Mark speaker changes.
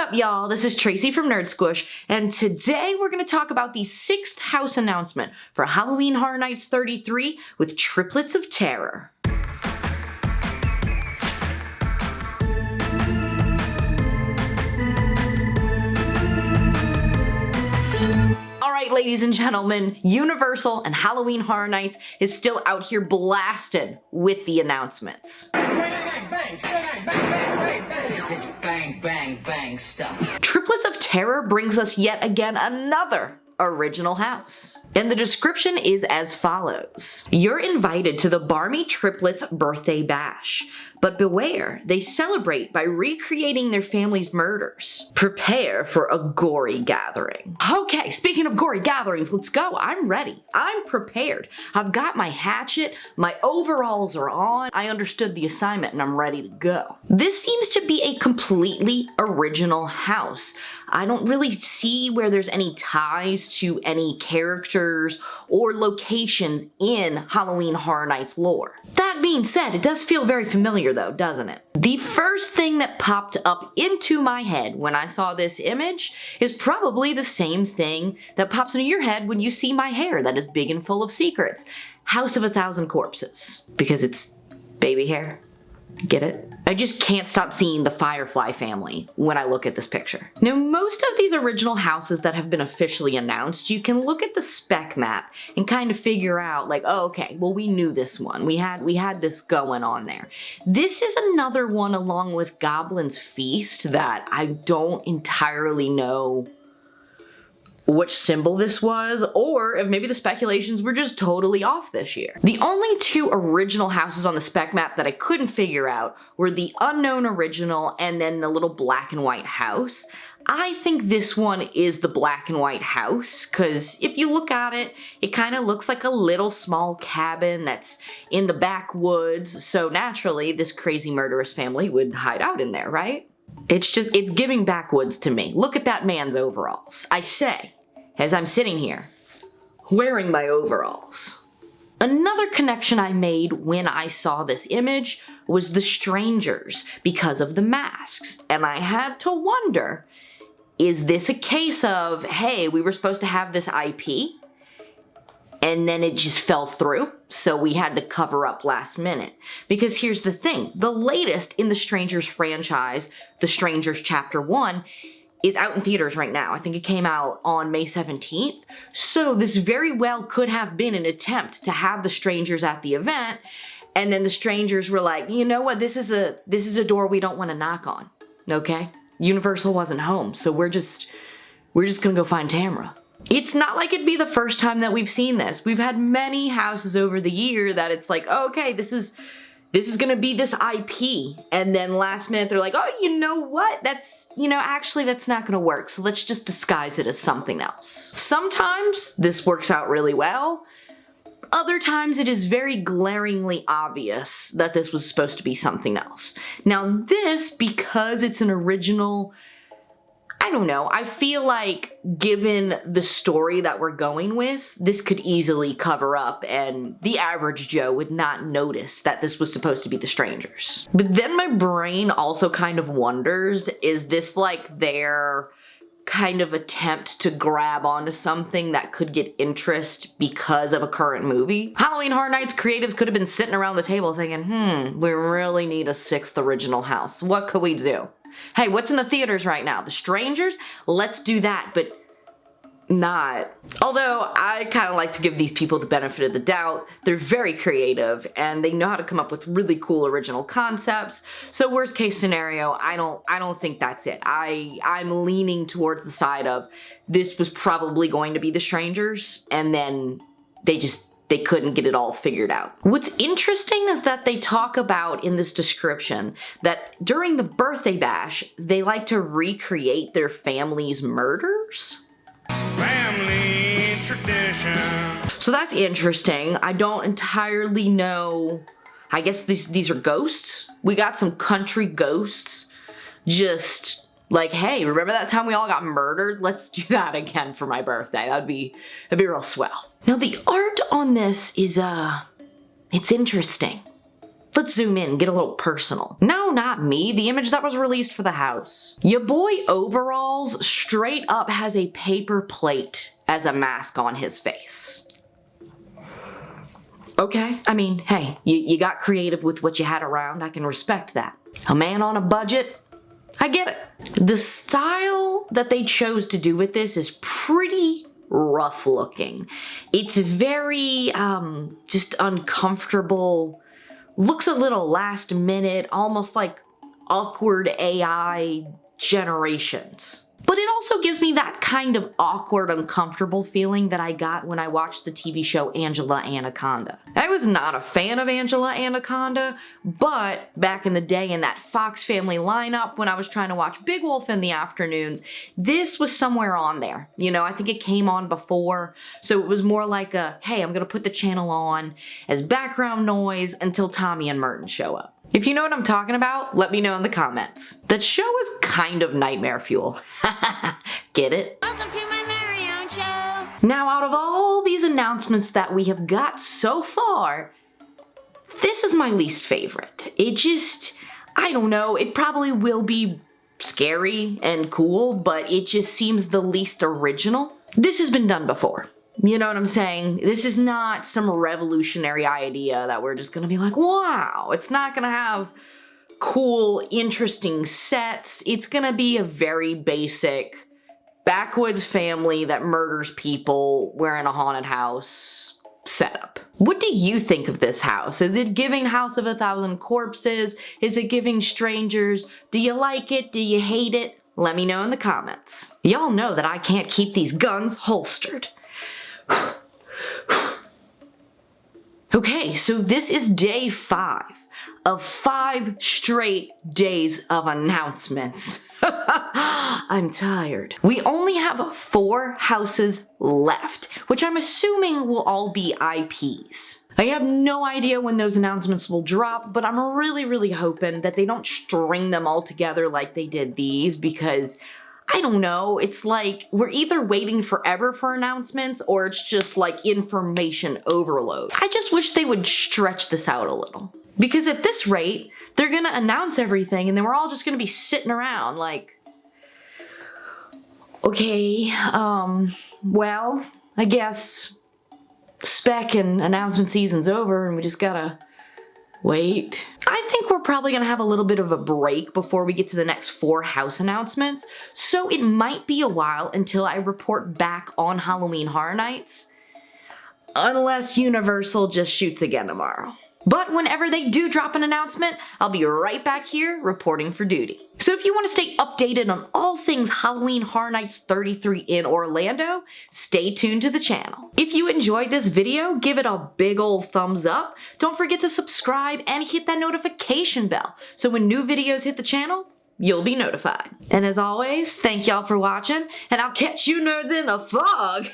Speaker 1: up, y'all? This is Tracy from Nerd Squish, and today we're going to talk about the 6th house announcement for Halloween Horror Nights 33 with Triplets of Terror. Alright, ladies and gentlemen, Universal and Halloween Horror Nights is still out here blasted with the announcements.
Speaker 2: Bang, bang, bang stuff.
Speaker 1: Triplets of Terror brings us yet again another original house. And the description is as follows. You're invited to the Barmy Triplets birthday bash, but beware, they celebrate by recreating their family's murders. Prepare for a gory gathering. Okay, speaking of gory gatherings, let's go. I'm ready. I'm prepared. I've got my hatchet, my overalls are on, I understood the assignment and I'm ready to go. This seems to be a completely original house. I don't really see where there's any ties to any characters or locations in Halloween Horror Nights lore. That being said, it does feel very familiar though, doesn't it? The first thing that popped up into my head when I saw this image is probably the same thing that pops into your head when you see my hair that is big and full of secrets. House of a Thousand Corpses. Because it's baby hair. Get it? I just can't stop seeing the Firefly family when I look at this picture. Now, most of these original houses that have been officially announced, you can look at the spec map and kind of figure out like, oh, okay, well, we knew this one. We had this going on there. This is another one along with Goblin's Feast that I don't entirely know which symbol this was, or if maybe the speculations were just totally off this year. The only two original houses on the spec map that I couldn't figure out were the unknown original and then the little black and white house. I think this one is the black and white house, because if you look at it, it kind of looks like a little small cabin that's in the backwoods, so naturally this crazy murderous family would hide out in there, right? It's giving backwoods to me. Look at that man's overalls. I say, as I'm sitting here, wearing my overalls. Another connection I made when I saw this image was the strangers because of the masks. And I had to wonder, is this a case of, hey, we were supposed to have this IP, and then it just fell through, so we had to cover up last minute? Because here's the thing, the latest in the Strangers franchise, The Strangers Chapter 1, is out in theaters right now. I think it came out on May 17th, so this very well could have been an attempt to have the Strangers at the event, and then the Strangers were like, you know what, this is a door we don't want to knock on, okay? Universal wasn't home, so we're just gonna go find Tamara. It's not like it'd be the first time that we've seen this. We've had many houses over the year that it's like, oh, okay, this is gonna be this IP. And then last minute they're like, oh, you know what? Actually that's not gonna work. So let's just disguise it as something else. Sometimes this works out really well. Other times it is very glaringly obvious that this was supposed to be something else. Now this, because it's an original, I don't know, I feel like given the story that we're going with, this could easily cover up and the average Joe would not notice that this was supposed to be the Strangers. But then my brain also kind of wonders, is this like their kind of attempt to grab onto something that could get interest because of a current movie? Halloween Horror Nights creatives could have been sitting around the table thinking, we really need a 6th original house. What could we do? Hey, what's in the theaters right now? The Strangers? Let's do that, but not. Although, I kind of like to give these people the benefit of the doubt. They're very creative, and they know how to come up with really cool original concepts. So worst case scenario, I don't think that's it. I'm leaning towards the side of this was probably going to be the Strangers, and then they couldn't get it all figured out. What's interesting is that they talk about in this description that during the birthday bash, they like to recreate their family's murders.
Speaker 3: Family tradition.
Speaker 1: So that's interesting. I don't entirely know. I guess these are ghosts. We got some country ghosts. Just like, hey, remember that time we all got murdered? Let's do that again for my birthday. That'd be real swell. Now the art on this is, it's interesting. Let's zoom in, get a little personal. No, not me, the image that was released for the house. Your boy Overalls straight up has a paper plate as a mask on his face. Okay, I mean, hey, you got creative with what you had around, I can respect that. A man on a budget, I get it. The style that they chose to do with this is pretty rough looking. It's very, just uncomfortable, looks a little last minute, almost like awkward AI generations. But it also gives me that kind of awkward, uncomfortable feeling that I got when I watched the TV show Angela Anaconda. I was not a fan of Angela Anaconda, but back in the day in that Fox Family lineup when I was trying to watch Big Wolf in the afternoons, this was somewhere on there. You know, I think it came on before, so it was more like a, hey, I'm gonna put the channel on as background noise until Tommy and Merton show up. If you know what I'm talking about, let me know in the comments. That show is kind of nightmare fuel. Get it?
Speaker 4: Welcome to my very own show.
Speaker 1: Now, out of all these announcements that we have got so far, this is my least favorite. It just, I don't know, it probably will be scary and cool, but it just seems the least original. This has been done before. You know what I'm saying? This is not some revolutionary idea that we're just gonna be like, wow. It's not gonna have cool, interesting sets. It's gonna be a very basic backwoods family that murders people. We're in a haunted house setup. What do you think of this house? Is it giving House of a Thousand Corpses? Is it giving Strangers? Do you like it? Do you hate it? Let me know in the comments. Y'all know that I can't keep these guns holstered. Okay, so this is day 5 of 5 straight days of announcements. I'm tired. We only have 4 houses left, which I'm assuming will all be IPs. I have no idea when those announcements will drop, but I'm really hoping that they don't string them all together like they did these, because I don't know, it's like we're either waiting forever for announcements or it's just like information overload. I just wish they would stretch this out a little. Because at this rate, they're gonna announce everything and then we're all just gonna be sitting around like, okay, well, I guess spec and announcement season's over and we just gotta wait. I think we're probably gonna have a little bit of a break before we get to the next 4 house announcements, so it might be a while until I report back on Halloween Horror Nights, unless Universal just shoots again tomorrow. But whenever they do drop an announcement, I'll be right back here reporting for duty. So if you want to stay updated on all things Halloween Horror Nights 33 in Orlando, stay tuned to the channel. If you enjoyed this video, give it a big old thumbs up. Don't forget to subscribe and hit that notification bell so when new videos hit the channel, you'll be notified. And as always, thank y'all for watching, and I'll catch you nerds in the fog.